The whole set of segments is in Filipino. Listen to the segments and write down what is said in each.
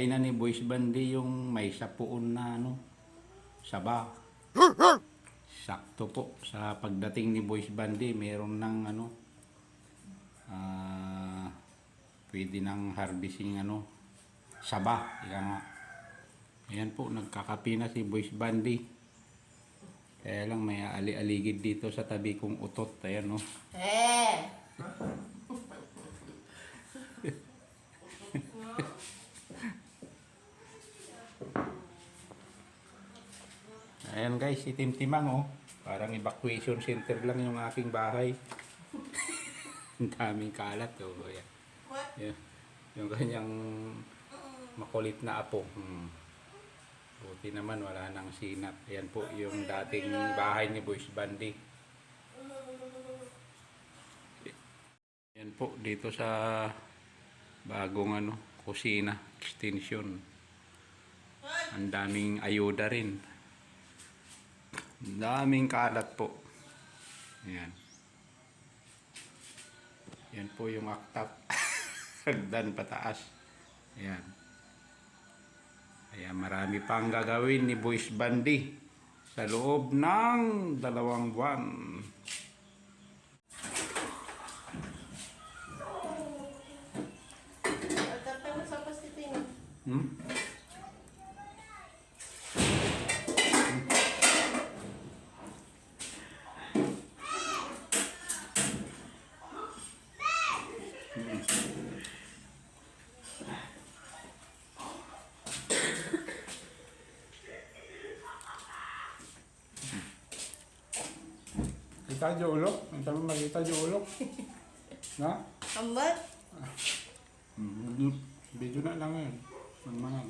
kainan ni Boys Bandi yung may sapuon na ano, saba. Sakto po sa pagdating ni Boys Bandi, meron ng ano, pwede ng harvesting ano, saba. Ika nga. Ayan po, nagkakapi na si Boys Bandi. Kaya lang may ali-aligid dito sa tabi kong utot. Ayan o. Ayan guys, itim-timang oh. Parang evacuation center lang yung aking bahay. Ang daming kalat oh. Ayan. Ayan. Yung kanyang makulit na apo. Buti naman wala nang sinap. Ayan po yung dating bahay ni Boys Bandi. Ayan po dito sa bagong ano, kusina, extension. Ang daming ayuda rin. Ang daming kalat po. Ayan. Ayan po yung aktap. Hagdan pataas. Ayan. Kaya marami pang gagawin ni Boys Bandi sa loob ng 2 buwan. Kita yung ulo? Ang sabi makita yung ulo? Na? Ambat? Video na lang yun. Manmangan.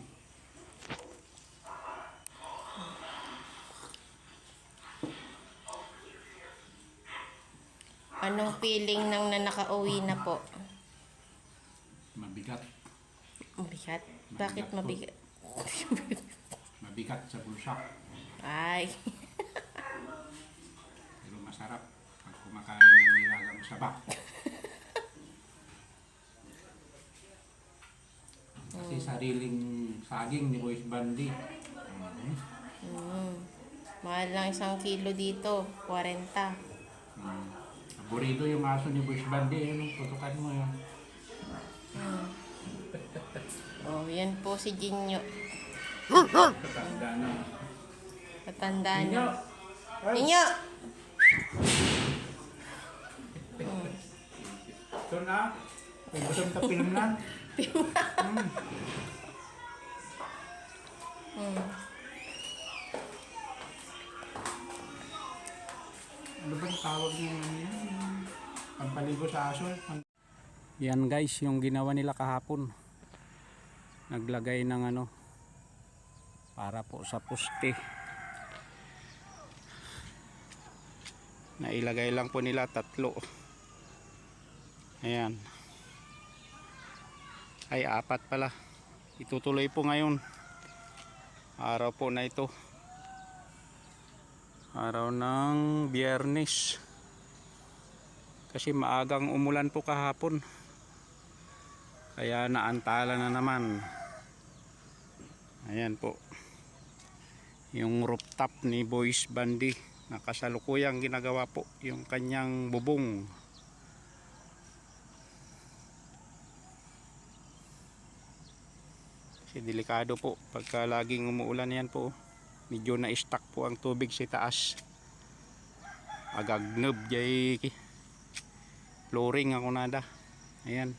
Anong feeling nang nakauwi na po? Mabigat. Mabigat? Bakit mabigat? Mabigat sa bulsa. Ay. Pero masarap pag kumakain ng nilagang saba. Kasi sariling saging ni Boys Bandi. Mahal lang 1 kilo dito. 40. Paborito yung aso ni Boys Bandi. Ayun, tutukan mo yun. Oh, yan po si Jinyo. Tatanda na. Matanda na. Jinyo! Ay! Jinyo! Ito na. May gusto mong tapinom na. Ano ba yung tawag niya? Pampaligo sa aso. Yan guys, yung ginawa nila kahapon. Naglagay ng ano para po sa poste. Nailagay lang po nila 3. Ayan. Ay 4 pala. Itutuloy po ngayon. Araw po na ito. Araw ng Biyernes. Kasi maagang umulan po kahapon. Kaya naantala na naman. Ayan po. Yung rooftop ni Boys Bandi. Nakasalukuyang ginagawa po yung kanyang bubong. Kasi delikado po. Pagka laging umuulan yan po. Medyo na-stuck po ang tubig sa taas. Agagnub jay flooring ako nada. Ayan.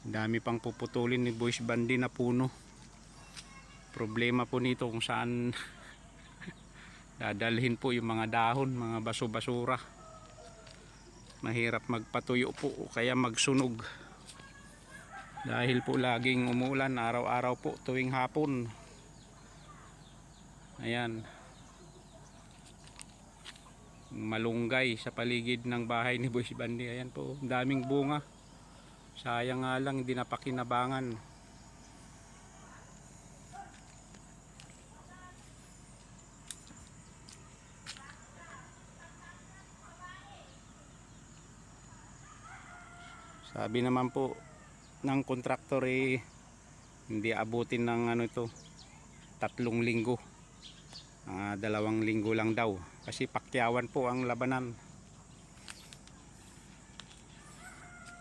Dami pang puputulin ni Boys Bandi na puno. Problema po nito kung saan dadalhin po yung mga dahon, mga baso-basura. Mahirap magpatuyo po o kaya magsunog. Dahil po laging umuulan araw-araw po tuwing hapon. Ayan. Malunggay sa paligid ng bahay ni Boys Bandi. Ayan po, daming bunga. Sayang nga lang hindi napakinabangan. Sabi naman po ng kontraktor Hindi abutin ng ano ito, 3 linggo. 2 linggo lang daw. Kasi pakyawan po ang labanan.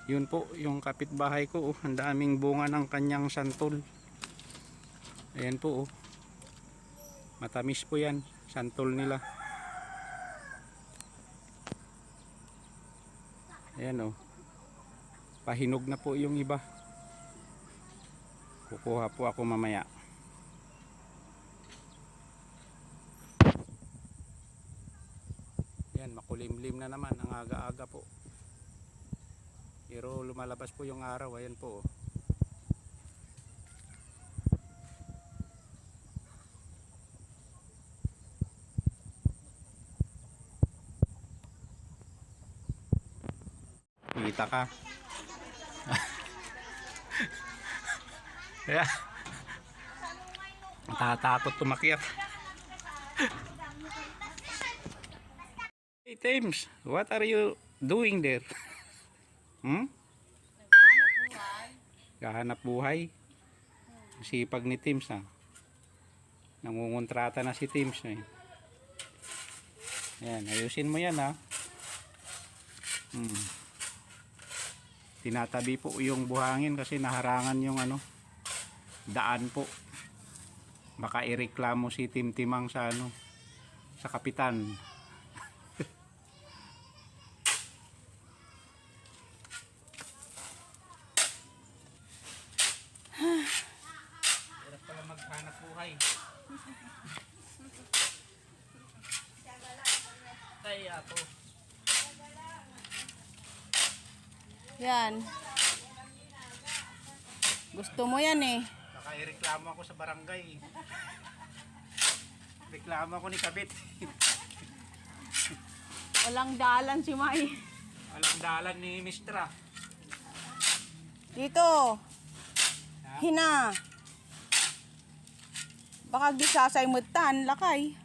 Yun po, yung kapitbahay ko, oh, ang daming bunga ng kanyang santol. Ayan po, oh. Matamis po yan, santol nila. Ayan, oh. Pahinog na po yung iba. Kukuha po ako mamaya. Ayan, makulimlim na naman, ang aga-aga po. Pero lumalabas po yung araw. Ayan po, oh. Kita ka. Kaya natatakot tumakyat. Hey James, what are you doing there? Kahanap buhay. Sipag ni James, ha. Nangungontrata na si James, eh. Ayan, ayusin mo yan, ha. Tinatabi po yung buhangin kasi naharangan yung ano, daan po. Baka ireklamo si Timtimang sa ano, sa kapitan. Hirap pala maghanap buhay. Kaya po. Yan. Gusto mo yan eh. Baka ireklamo ako sa barangay. Reklamo ako ni Kabit. Walang dalan si Mai. Walang dalan ni Mistra. Dito. Hina. Baka gisasay mo tan, lakay.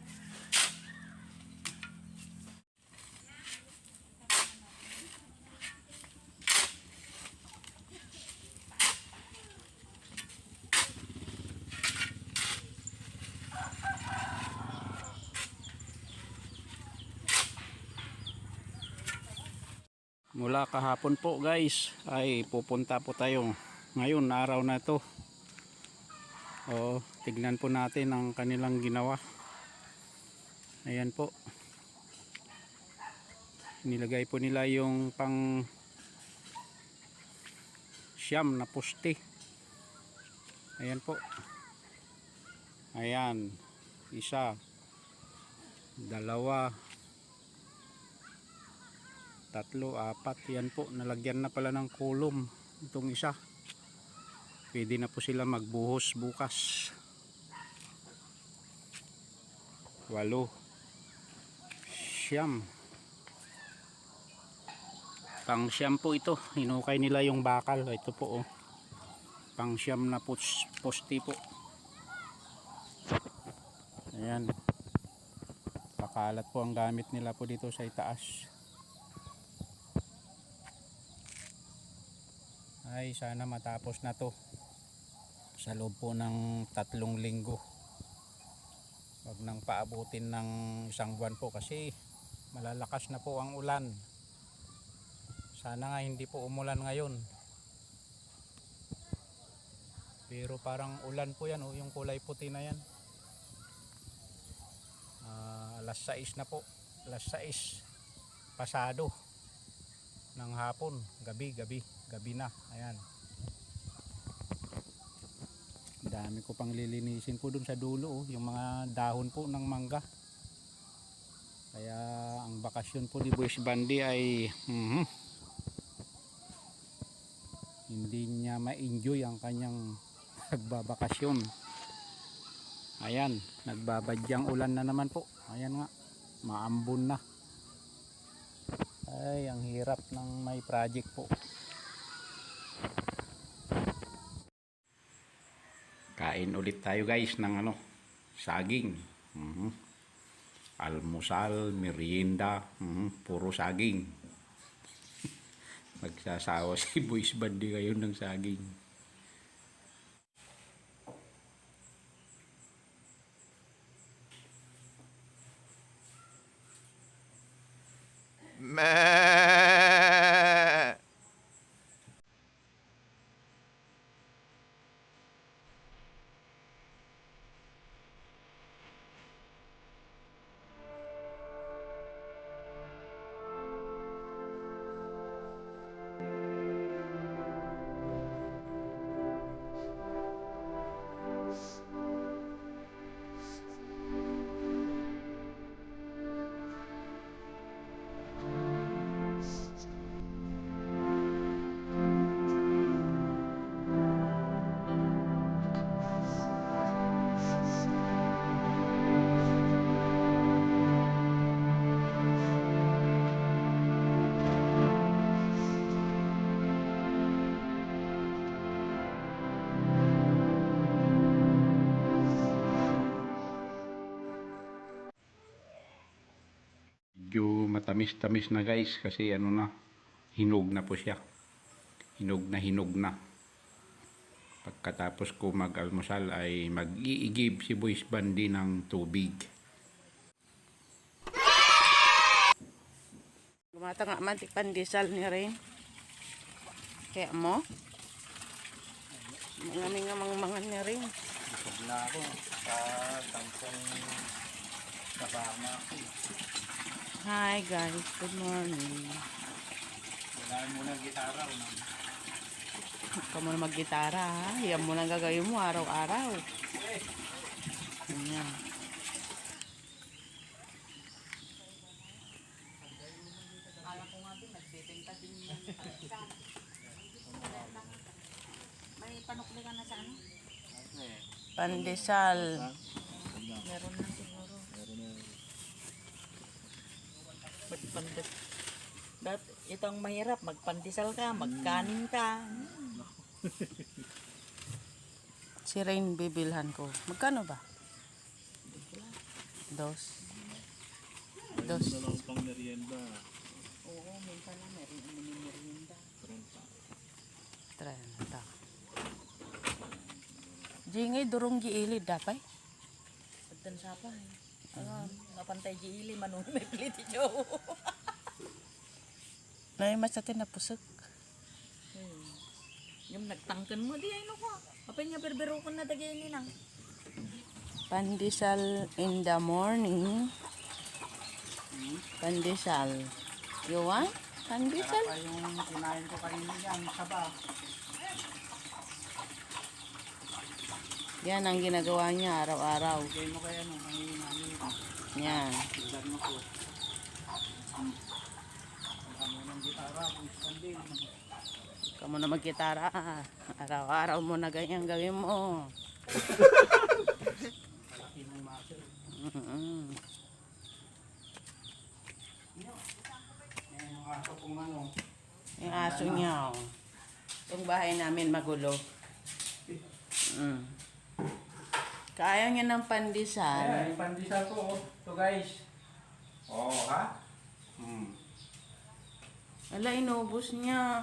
Mula kahapon po guys ay pupunta po tayo ngayon araw na to. Tignan po natin ang kanilang ginawa. Ayan po, nilagay po nila yung pang siyam na poste. Ayan po, ayan, 1, 2, 3, 4. Yan po, nalagyan na pala ng kulom itong isa. Pwede na po sila magbuhos bukas. 8, 9. Pang siyam po ito. Hinukay nila yung bakal. Ito po, oh. Pang siyam na poste po. Ayan. Pakalat po ang gamit nila po dito sa itaas. Ay, sana matapos na to sa loob po ng 3 linggo. Wag nang paabutin ng 1 buwan po kasi malalakas na po ang ulan. Sana nga hindi po umulan ngayon. Pero parang ulan po yan, oh, yung kulay puti na yan. Alas 6 na po. Alas 6 pasado ng hapon, gabi na. Ayan, dami ko pang lilinisin po dun sa dulo, oh, yung mga dahon po ng mangga. Kaya ang bakasyon po ni Boys Bandi ay hindi niya ma-enjoy ang kanyang nagbabakasyon. Ayan, nagbabadyang ulan na naman po. Ayan nga, maambon na. Ay, ang hirap ng may project po. Kain ulit tayo guys ng ano, saging. Almusal, merienda, puro saging. Magsasawa si Boys Bandi ngayon ng saging. medyo matamis-tamis na guys kasi ano na, hinog na po siya. Hinog na. Pagkatapos ko mag-almusal ay mag-iigib si Boys Bandi ng tubig. Gumata nga man, pandesal ni rin. Kaya mo? Mga mangan ni rin. Busog na ako sa tampong kabama ko. Hi guys, good morning. Kailangan muna gitara o naman. Huwag mo na mag-gitara ha. Yan mo lang gagawin mo araw-araw. Ayan. Pandesal. Meron na siguro. Magpandesal. Itong mahirap, magpandesal ka, magkanin ka. Si Rain bibilhan ko. Magkano ba? Dos. Oo, minsan na meron merienda. 30. Jingay durong giilid dapat. Pagdan sa pa eh. Napantay giili, manun may pliti jo. Nay masatin na pusok. Yung nagtangkan mo, di ay no ko. Apay nga berbero ko na dagay nilang. Pandesal in the morning. Pandesal. You want? Pandesal? Pa yung kinain ko kanina yan, saba. Yan ang ginagawa niya araw-araw. Bigay mo kaya nung nanginginan. Yan. Tignan mo ko. Ano ng gitara, Boys Bandi. Kamu na magkitara. Araw-araw mo na ganyan gawin mo. Malaki ng muscle. Mm-mm. Yan yung aso kong ano. Yung aso niya. Oh. Itong bahay namin magulo. Kaya niya ng pandesal. Ayan, yung pandesal ko. Ito guys. Oh, ha? Wala, inubos niya.